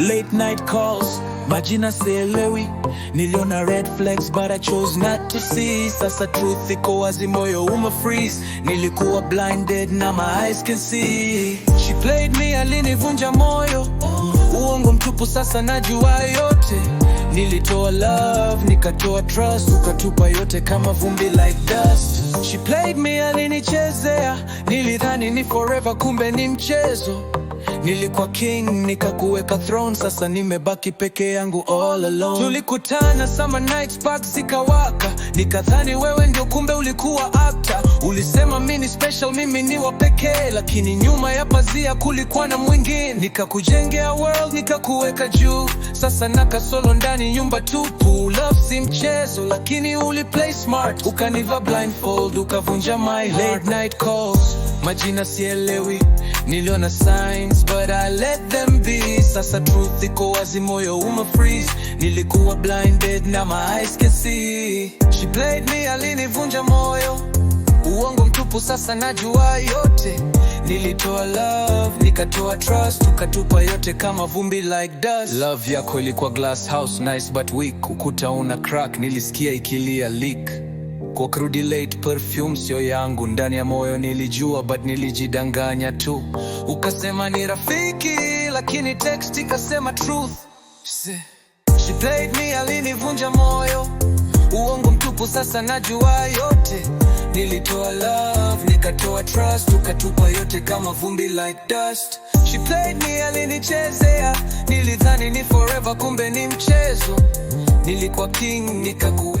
Late night calls, majina sielewi. Niliona red flags but I chose not to see. Sasa truth iko wazi, moyo freeze. Nilikuwa blinded na my eyes can see. She played me, alinivunja moyo. Uongo mtupu, sasa najua yote. Nilitoa love, nikatoa trust, ukatupa yote kama vumbi like dust. She played me, alinichezea. Nilidhani ni forever, kumbe ni mchezo. Nilikuwa king, nikakuweka throne, sasa nimebaki peke yangu all alone. Tulikutana summer night, sparks zikawaka. Nikadhani wewe ndio, kumbe ulikuwa actor. Ulisema mimi ni special, mimi ni wa pekee, lakini nyuma ya pazia kulikuwa na mwingine. Nikakujengea world, nikakuweka juu, sasa naka solo ndani nyumba tupu. Love si mchezo, lakini uliplay smart. Ukaniva blindfold, ukavunja my heart. Late night calls, majina sielewi. Niliona signs but I let them be. Sasa truth iko wazi, moyo freeze. Nilikuwa blinded na my eyes can see. She played me, alinivunja moyo. Uongo mtupu, sasa najua yote. Nilitoa love, nikatoa trust, ukatupa yote kama vumbi like dust. Love yako ilikuwa glass house, nice but weak. Ukuta una crack, nilisikia ikilia leak. Kwa kurudi late, perfume sio yangu. Ndani ya moyo nilijua but nilijidanganya tu. Ukasema ni rafiki, lakini text ikasema truth. She played me, alinivunja moyo. Uongo mtupu, sasa najua yote. Nilitoa love, nikatoa trust, ukatupa yote kama vumbi like dust. She played me, alinichezea. Nilidhani ni forever, kumbe ni mchezo. Nilikuwa king, nikakuweka